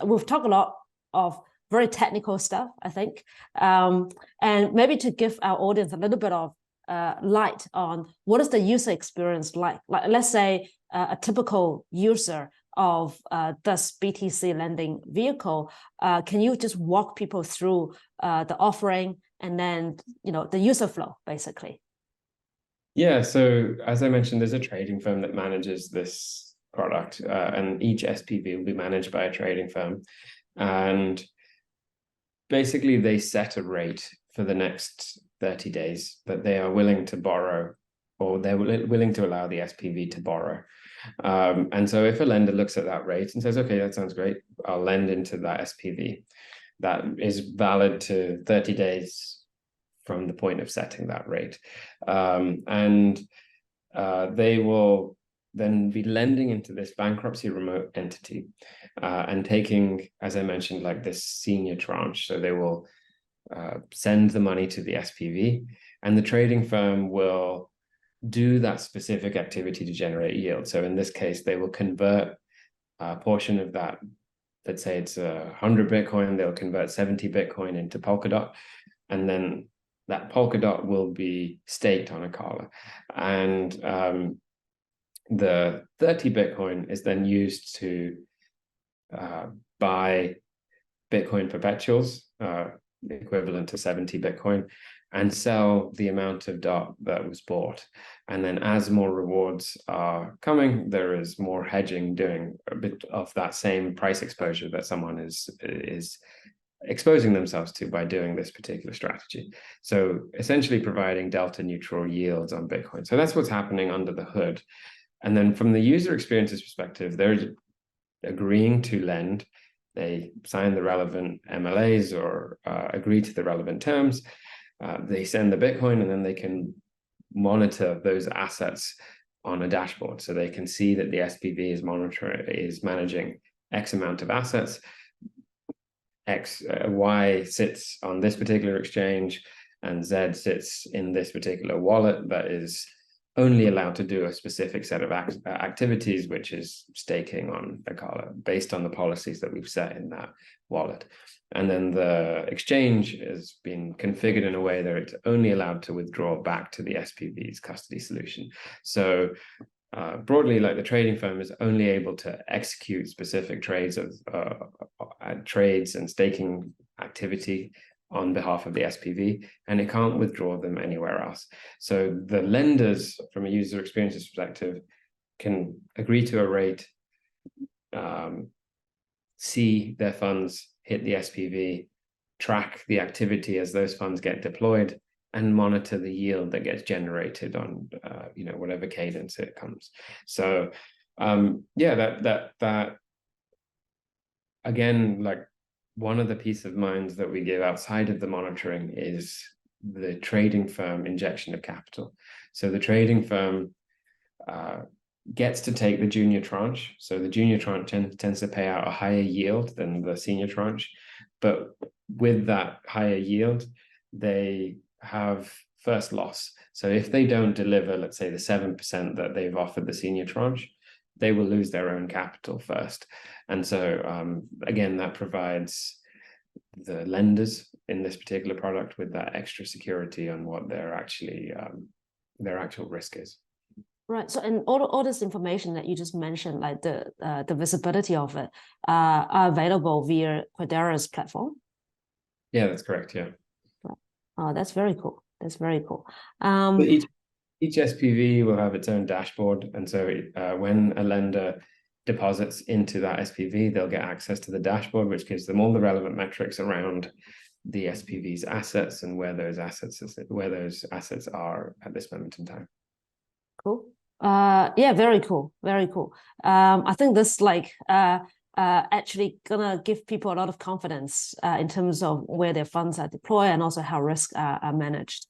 we've talked a lot of very technical stuff, I think, and maybe to give our audience a little bit of light on what is the user experience like. Like, let's say a typical user of this BTC lending vehicle. Can you just walk people through the offering and then the user flow, basically? Yeah, so as I mentioned, there's a trading firm that manages this product, and each SPV will be managed by a trading firm. And basically, they set a rate for the next 30 days that they are willing to borrow, or they're willing to allow the SPV to borrow. And so if a lender looks at that rate and says, okay, that sounds great, I'll lend into that SPV, that is valid to 30 days from the point of setting that rate. They will then be lending into this bankruptcy remote entity and taking, as I mentioned, like this senior tranche. So they will send the money to the SPV, and the trading firm will do that specific activity to generate yield. So in this case, they will convert a portion of that. Let's say it's 100 Bitcoin, they'll convert 70 Bitcoin into Polkadot, and then that Polkadot will be staked on Acala. And the 30 Bitcoin is then used to buy Bitcoin perpetuals, equivalent to 70 Bitcoin, and sell the amount of DOT that was bought. And then as more rewards are coming, there is more hedging, doing a bit of that same price exposure that someone is exposing themselves to by doing this particular strategy. So essentially providing delta neutral yields on Bitcoin. So that's what's happening under the hood. And then from the user experiences perspective, they're agreeing to lend. They sign the relevant MLAs or agree to the relevant terms. They send the Bitcoin, and then they can monitor those assets on a dashboard. So they can see that the SPV is managing X amount of assets. Y sits on this particular exchange, and Z sits in this particular wallet that is only allowed to do a specific set of activities, which is staking on Acala based on the policies that we've set in that wallet. And then the exchange has been configured in a way that it's only allowed to withdraw back to the SPV's custody solution. So broadly, like the trading firm is only able to execute specific trades and staking activity on behalf of the SPV, and it can't withdraw them anywhere else. So the lenders, from a user experiences perspective, can agree to a rate, see their funds hit the SPV, track the activity as those funds get deployed, and monitor the yield that gets generated on whatever cadence it comes. So that again, like, one of the peace of minds that we give outside of the monitoring is the trading firm injection of capital. So the trading firm gets to take the junior tranche. So the junior tranche tends to pay out a higher yield than the senior tranche. But with that higher yield, they have first loss. So if they don't deliver, let's say, the 7% that they've offered the senior tranche, they will lose their own capital first. And so, again, that provides the lenders in this particular product with that extra security on what their actual risk is. Right. So, and all this information that you just mentioned, like the visibility of it, are available via Credora's platform? Yeah, that's correct. Yeah. Right. Oh, that's very cool. That's very cool. Each SPV will have its own dashboard, and so when a lender deposits into that SPV, they'll get access to the dashboard, which gives them all the relevant metrics around the SPV's assets and where those assets are at this moment in time. Cool. Yeah, very cool. Very cool. I think this actually gonna give people a lot of confidence in terms of where their funds are deployed and also how risks are managed.